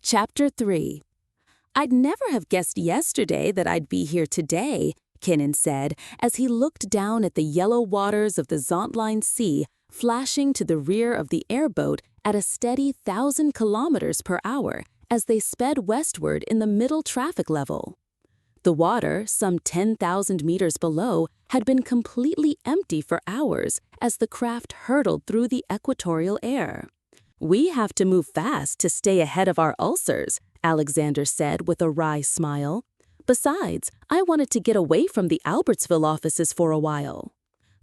Chapter 3. "I'd never have guessed yesterday that I'd be here today," Kennon said as he looked down at the yellow waters of the Zontline Sea flashing to the rear of the airboat at a steady 1,000 kilometers per hour as they sped westward in the middle traffic level. The water, some 10,000 meters below, had been completely empty for hours as the craft hurtled through the equatorial air. "We have to move fast to stay ahead of our ulcers," Alexander said with a wry smile. "Besides, I wanted to get away from the Albertsville offices for a while."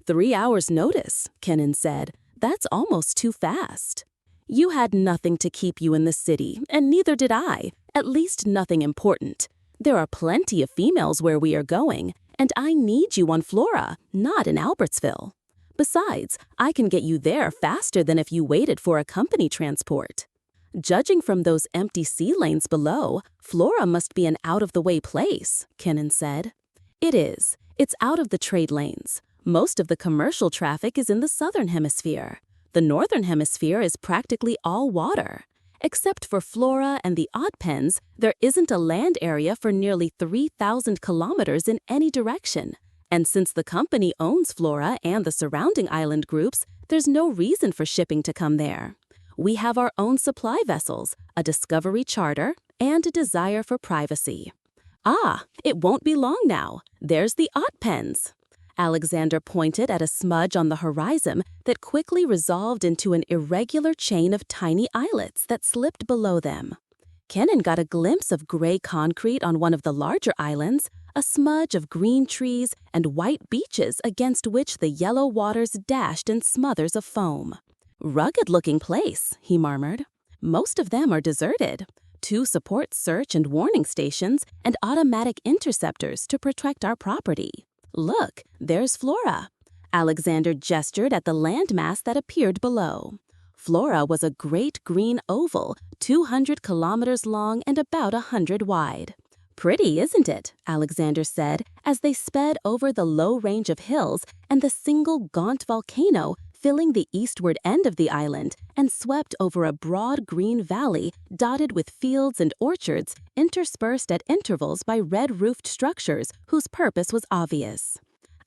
3 hours' notice," Kennon said. "That's almost too fast." "You had nothing to keep you in the city, and neither did I, at least nothing important. There are plenty of females where we are going, and I need you on Flora, not in Albertsville. Besides, I can get you there faster than if you waited for a company transport." "Judging from those empty sea lanes below, Flora must be an out-of-the-way place," Kennon said. "It is. It's out of the trade lanes. Most of the commercial traffic is in the southern hemisphere. The northern hemisphere is practically all water. Except for Flora and the odd pens, there isn't a land area for nearly 3,000 kilometers in any direction. And since the company owns Flora and the surrounding island groups, there's no reason for shipping to come there. We have our own supply vessels, a discovery charter, and a desire for privacy." "Ah, it won't be long now. There's the odd pens." Alexander pointed at a smudge on the horizon that quickly resolved into an irregular chain of tiny islets that slipped below them. Kennon got a glimpse of gray concrete on one of the larger islands, a smudge of green trees and white beaches against which the yellow waters dashed in smothers of foam. "Rugged-looking place," he murmured. "Most of them are deserted. 2 support search and warning stations and automatic interceptors to protect our property. Look, there's Flora." Alexander gestured at the landmass that appeared below. Flora was a great green oval, 200 kilometers long and about 100 wide. "Pretty, isn't it?" Alexander said as they sped over the low range of hills and the single gaunt volcano filling the eastward end of the island and swept over a broad green valley dotted with fields and orchards interspersed at intervals by red-roofed structures whose purpose was obvious.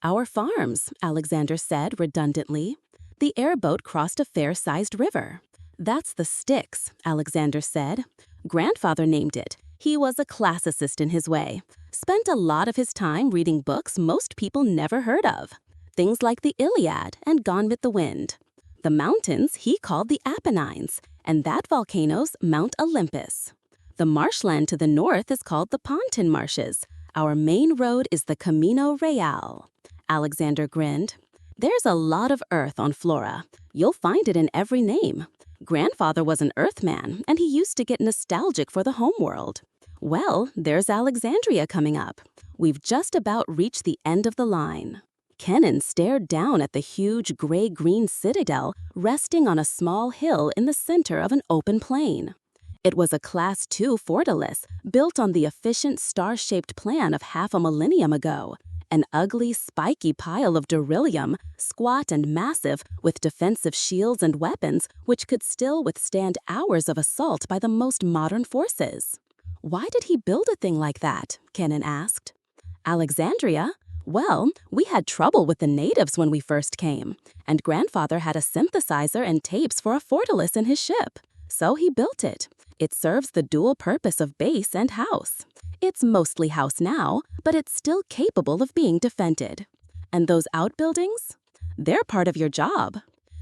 "Our farms," Alexander said redundantly. The airboat crossed a fair-sized river. "That's the Styx," Alexander said. "Grandfather named it. He was a classicist in his way. Spent a lot of his time reading books most people never heard of. Things like the Iliad and Gone with the Wind. The mountains he called the Apennines, and that volcano's Mount Olympus. The marshland to the north is called the Pontin Marshes. Our main road is the Camino Real." Alexander grinned. "There's a lot of earth on Flora. You'll find it in every name. Grandfather was an earthman, and he used to get nostalgic for the homeworld. Well, there's Alexandria coming up. We've just about reached the end of the line." Kennon stared down at the huge gray-green citadel resting on a small hill in the center of an open plain. It was a Class II fortalice built on the efficient star-shaped plan of half a millennium ago, an ugly, spiky pile of beryllium, squat and massive, with defensive shields and weapons which could still withstand hours of assault by the most modern forces. "Why did he build a thing like that?" Kennon asked. "Alexandria? Well, we had trouble with the natives when we first came, and Grandfather had a synthesizer and tapes for a fortalice in his ship. So he built it. It serves the dual purpose of base and house. It's mostly house now, but it's still capable of being defended. And those outbuildings? They're part of your job."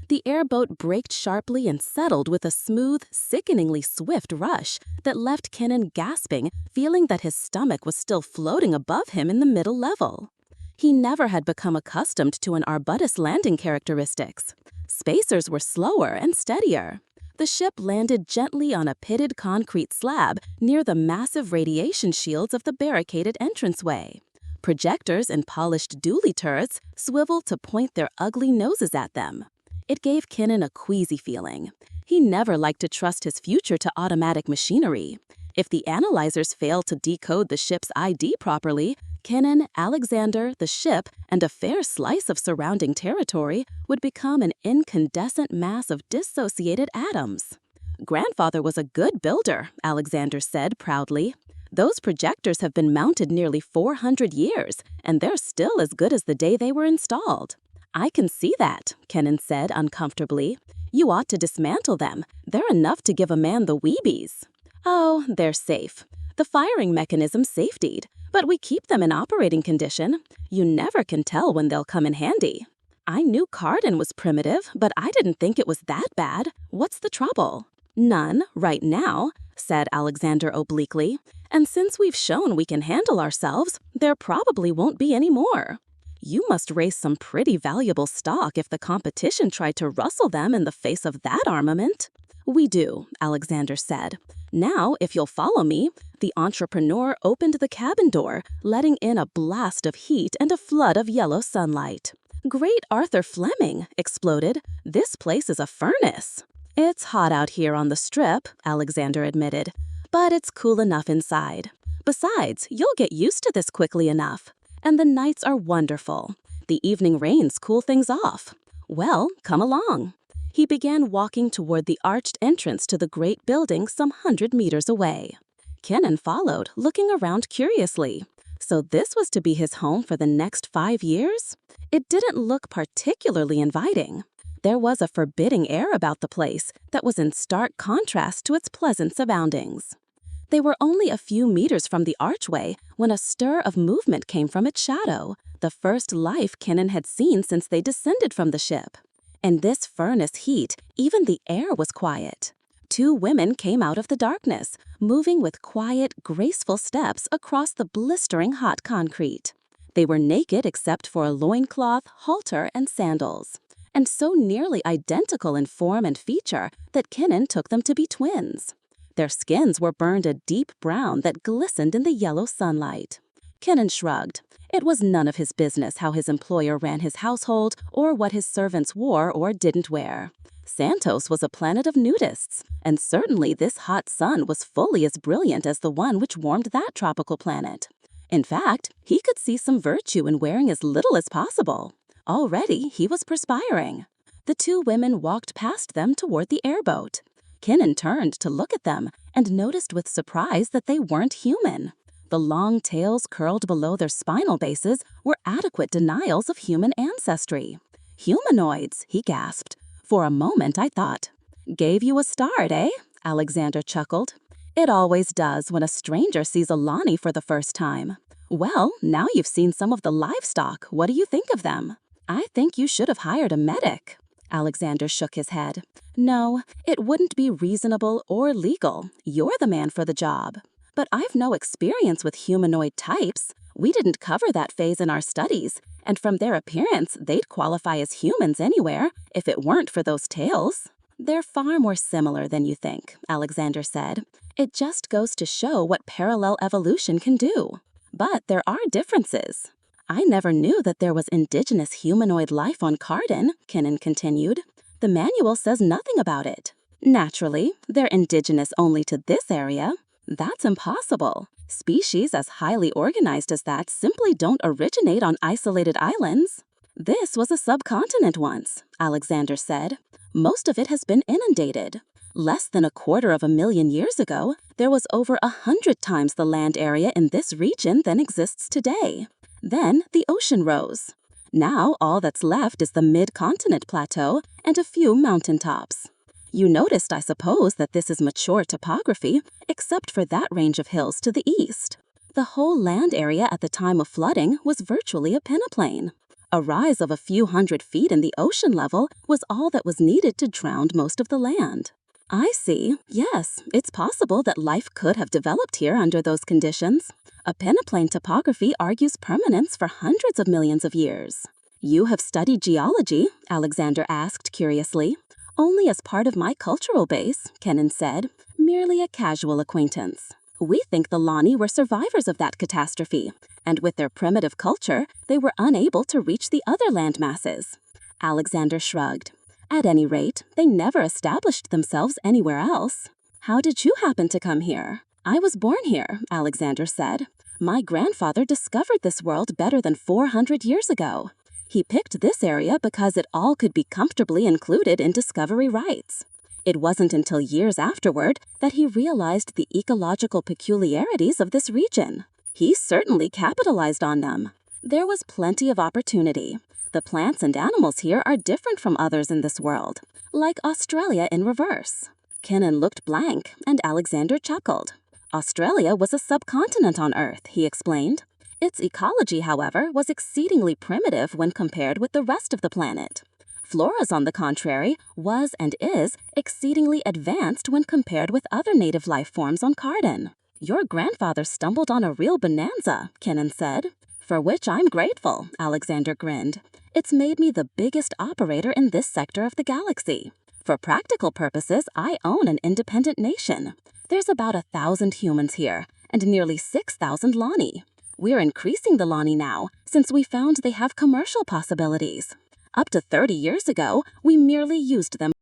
The airboat braked sharply and settled with a smooth, sickeningly swift rush that left Kennon gasping, feeling that his stomach was still floating above him in the middle level. He never had become accustomed to an arbutus landing characteristics. Spacers were slower and steadier. The ship landed gently on a pitted concrete slab near the massive radiation shields of the barricaded entranceway. Projectors and polished dually turrets swiveled to point their ugly noses at them. It gave Kennon a queasy feeling. He never liked to trust his future to automatic machinery. If the analyzers failed to decode the ship's ID properly, Kennon, Alexander, the ship, and a fair slice of surrounding territory would become an incandescent mass of dissociated atoms. Grandfather was a good builder, Alexander said proudly. Those projectors have been mounted nearly 400 years, and they're still as good as the day they were installed. I can see that, Kennon said uncomfortably. You ought to dismantle them. They're enough to give a man the weebies. Oh, they're safe. The firing mechanism's safetied, but we keep them in operating condition. You never can tell when they'll come in handy. I knew Kardon was primitive, but I didn't think it was that bad. What's the trouble? None, right now, said Alexander obliquely. And since we've shown we can handle ourselves, there probably won't be any more. You must raise some pretty valuable stock if the competition tried to rustle them in the face of that armament. We do, Alexander said. Now, if you'll follow me, the entrepreneur opened the cabin door, letting in a blast of heat and a flood of yellow sunlight. Great Arthur Fleming, exploded. This place is a furnace. It's hot out here on the strip, Alexander admitted, but it's cool enough inside. Besides, you'll get used to this quickly enough. And the nights are wonderful. The evening rains cool things off. Well, come along. He began walking toward the arched entrance to the great building some 100 meters away. Kennon followed, looking around curiously. So this was to be his home for the next 5 years? It didn't look particularly inviting. There was a forbidding air about the place that was in stark contrast to its pleasant surroundings. They were only a few meters from the archway when a stir of movement came from its shadow, the first life Kennon had seen since they descended from the ship. In this furnace heat, even the air was quiet. 2 women came out of the darkness, moving with quiet, graceful steps across the blistering hot concrete. They were naked except for a loincloth, halter, and sandals, and so nearly identical in form and feature that Kennon took them to be twins. Their skins were burned a deep brown that glistened in the yellow sunlight. Kennon shrugged. It was none of his business how his employer ran his household or what his servants wore or didn't wear. Santos was a planet of nudists, and certainly this hot sun was fully as brilliant as the one which warmed that tropical planet. In fact, he could see some virtue in wearing as little as possible. Already, he was perspiring. The 2 women walked past them toward the airboat. Kennon turned to look at them and noticed with surprise that they weren't human. The long tails curled below their spinal bases were adequate denials of human ancestry. Humanoids, he gasped. For a moment, I thought. Gave you a start, eh? Alexander chuckled. It always does when a stranger sees a Lani for the first time. Well, now you've seen some of the livestock. What do you think of them? I think you should have hired a medic. Alexander shook his head. No, it wouldn't be reasonable or legal. You're the man for the job. But I've no experience with humanoid types. We didn't cover that phase in our studies, and from their appearance, they'd qualify as humans anywhere if it weren't for those tails. They're far more similar than you think, Alexander said. It just goes to show what parallel evolution can do. But there are differences. I never knew that there was indigenous humanoid life on Kardon, Kennon continued. The manual says nothing about it. Naturally, they're indigenous only to this area. That's impossible. Species as highly organized as that simply don't originate on isolated islands. This was a subcontinent once, Alexander said. Most of it has been inundated. Less than 250,000 years ago, there was over 100 times the land area in this region than exists today. Then the ocean rose. Now all that's left is the mid-continent plateau and a few mountaintops. You noticed, I suppose, that this is mature topography, except for that range of hills to the east. The whole land area at the time of flooding was virtually a peneplain. A rise of a few hundred feet in the ocean level was all that was needed to drown most of the land. I see. Yes, it's possible that life could have developed here under those conditions. A peneplain topography argues permanence for hundreds of millions of years. You have studied geology? Alexander asked curiously. Only as part of my cultural base, Kennon said, merely a casual acquaintance. We think the Lani were survivors of that catastrophe, and with their primitive culture, they were unable to reach the other land masses. Alexander shrugged. At any rate, they never established themselves anywhere else. How did you happen to come here? I was born here, Alexander said. My grandfather discovered this world better than 400 years ago. He picked this area because it all could be comfortably included in discovery rights. It wasn't until years afterward that he realized the ecological peculiarities of this region. He certainly capitalized on them. There was plenty of opportunity. The plants and animals here are different from others in this world, like Australia in reverse. Kennon looked blank, and Alexander chuckled. Australia was a subcontinent on Earth, he explained. Its ecology, however, was exceedingly primitive when compared with the rest of the planet. Flora's, on the contrary, was and is exceedingly advanced when compared with other native life forms on Kardon. Your grandfather stumbled on a real bonanza, Kennon said. For which I'm grateful, Alexander grinned. It's made me the biggest operator in this sector of the galaxy. For practical purposes, I own an independent nation. There's about 1,000 humans here, and nearly 6,000 Lani. We're increasing the Lani now, since we found they have commercial possibilities. Up to 30 years ago, we merely used them